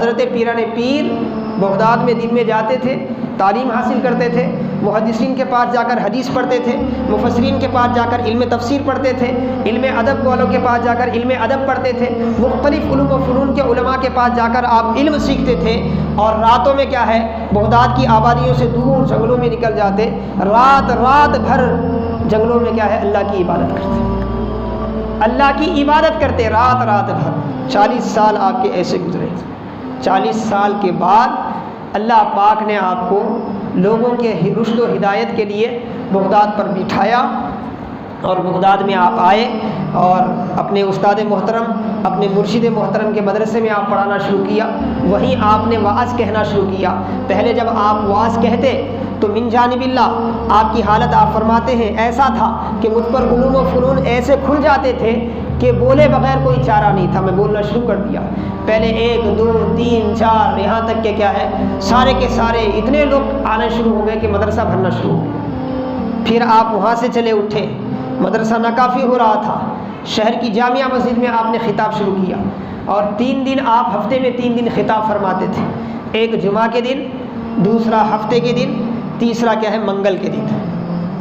حضرت پیران پیر بغداد میں دن میں جاتے تھے، تعلیم حاصل کرتے تھے، محدثین کے پاس جا کر حدیث پڑھتے تھے، مفسرین کے پاس جا کر علم تفسیر پڑھتے تھے، علم ادب والوں کے پاس جا کر علم ادب پڑھتے تھے، مختلف علوم و فنون کے علماء کے پاس جا کر آپ علم سیکھتے تھے، اور راتوں میں کیا ہے بغداد کی آبادیوں سے دور جنگلوں میں نکل جاتے، رات بھر جنگلوں میں کیا ہے اللہ کی عبادت کرتے، اللہ کی عبادت کرتے رات بھر۔ 40 سال آپ کے ایسے گزرے۔ 40 سال کے بعد اللہ پاک نے آپ کو لوگوں کے رشد و ہدایت کے لیے بغداد پر بٹھایا، اور بغداد میں آپ آئے اور اپنے استاد محترم، اپنے مرشد محترم کے مدرسے میں آپ پڑھانا شروع کیا۔ وہیں آپ نے وعظ کہنا شروع کیا۔ پہلے جب آپ وعظ کہتے تو من جانب اللہ آپ کی حالت آپ فرماتے ہیں ایسا تھا کہ مجھ پر علوم و فنون ایسے کھل جاتے تھے کہ بولے بغیر کوئی چارہ نہیں تھا، میں بولنا شروع کر دیا۔ پہلے 1 2 3 4 یہاں تک کہ کیا ہے سارے کے سارے اتنے لوگ آنا شروع ہو گئے کہ مدرسہ بھرنا شروع ہو گیا۔ پھر آپ وہاں سے چلے اٹھے، مدرسہ ناکافی ہو رہا تھا، شہر کی جامعہ مسجد میں آپ نے خطاب شروع کیا، اور 3 دن آپ ہفتے میں 3 دن خطاب فرماتے تھے، ایک جمعہ کے دن، دوسرا ہفتے کے دن، تیسرا کیا ہے منگل کے دن۔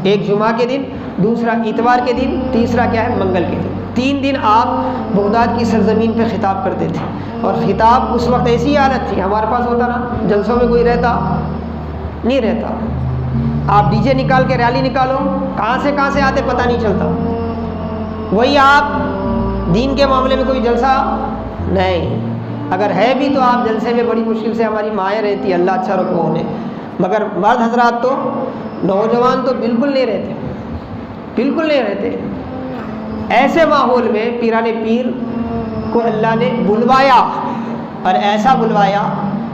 ایک جمعہ کے دن، دوسرا اتوار کے دن، تیسرا کیا ہے منگل کے دن۔ 3 دن آپ بغداد کی سرزمین پہ خطاب کرتے تھے، اور خطاب اس وقت ایسی حالت تھی، ہمارے پاس ہوتا نا جلسوں میں کوئی رہتا نہیں رہتا، آپ ڈی جے نکال کے ریلی نکالو، کہاں سے آتے پتہ نہیں چلتا۔ وہی آپ دین کے معاملے میں کوئی جلسہ نہیں، اگر ہے بھی تو آپ جلسے میں بڑی مشکل سے ہماری مائیں رہتی، اللہ اچھا رکھو انہیں، مگر مرد حضرات تو نوجوان تو بالکل نہیں رہتے۔ ایسے ماحول میں پیران پیر کو اللہ نے بلوایا، اور ایسا بلوایا،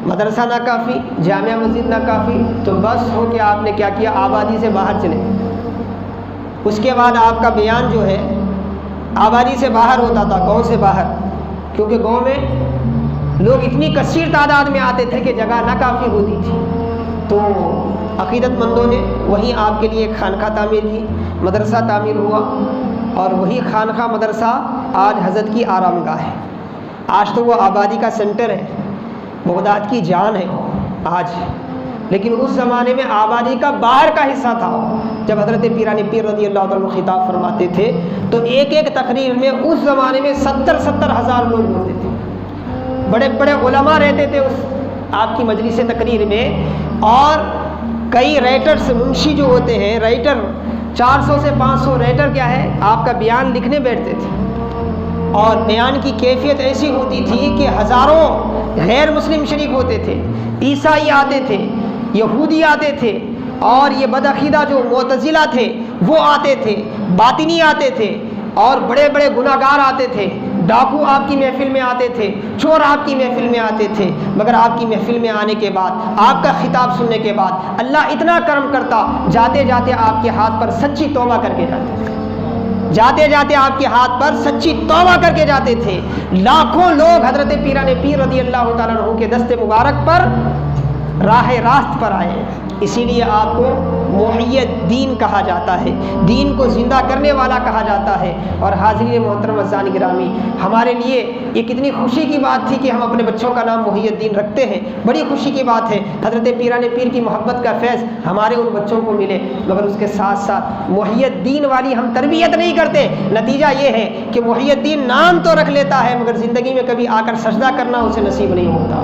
مدرسہ ناکافی، جامعہ مسجد ناکافی، تو بس ہو کہ آپ نے کیا کیا آبادی سے باہر چلے۔ اس کے بعد آپ کا بیان جو ہے آبادی سے باہر ہوتا تھا، گاؤں سے باہر، کیونکہ گاؤں میں لوگ اتنی کثیر تعداد میں آتے تھے کہ جگہ ناکافی ہوتی تھی، تو عقیدت مندوں نے وہیں آپ کے لیے ایک خانقاہ تعمیر کی، مدرسہ تعمیر ہوا، اور وہی خانقاہ مدرسہ آج حضرت کی آرام گاہ ہے۔ آج تو وہ آبادی کا سینٹر ہے، بغداد کی جان ہے آج، لیکن اس زمانے میں آبادی کا باہر کا حصہ تھا۔ جب حضرت پیران پیر رضی اللہ عنہ خطاب فرماتے تھے تو ایک تقریر میں اس زمانے میں 70 ہزار لوگ ہوتے تھے، بڑے بڑے علماء رہتے تھے اس آپ کی مجلس تقریر میں، اور کئی رائٹرز منشی جو ہوتے ہیں رائٹر 400 سے 500 رائٹر کیا ہے آپ کا بیان لکھنے بیٹھتے تھے، اور بیان کی کیفیت ایسی ہوتی تھی کہ ہزاروں غیر مسلم شریک ہوتے تھے، عیسائی آتے تھے، یہودی آتے تھے، اور یہ بدعقیدہ جو معتزلہ تھے وہ آتے تھے، باطنی آتے تھے، اور بڑے بڑے گناہ گار آتے تھے، ڈاکو آپ کی محفل میں آتے تھے، چور آپ کی محفل میں آتے تھے، مگر آپ کی محفل میں آنے کے بعد، آپ کا خطاب سننے کے بعد اللہ اتنا کرم کرتا، جاتے جاتے آپ کے ہاتھ پر سچی توبہ کر کے جاتے تھے، جاتے جاتے آپ کے ہاتھ پر سچی توبہ کر کے جاتے تھے۔ لاکھوں لوگ حضرت پیران پیر رضی اللہ تعالیٰ عنہ کے دست مبارک پر راہ راست پر آئے، اسی لیے آپ کو محی الدین کہا جاتا ہے، دین کو زندہ کرنے والا کہا جاتا ہے۔ اور حاضرین محترم عزیزان گرامی، ہمارے لیے یہ کتنی خوشی کی بات تھی کہ ہم اپنے بچوں کا نام محی الدین رکھتے ہیں، بڑی خوشی کی بات ہے، حضرت پیران پیر کی محبت کا فیض ہمارے ان بچوں کو ملے، مگر اس کے ساتھ ساتھ محی الدین والی ہم تربیت نہیں کرتے۔ نتیجہ یہ ہے کہ محی الدین نام تو رکھ لیتا ہے، مگر زندگی میں کبھی آ کر سجدہ کرنا اسے نصیب نہیں ہوتا۔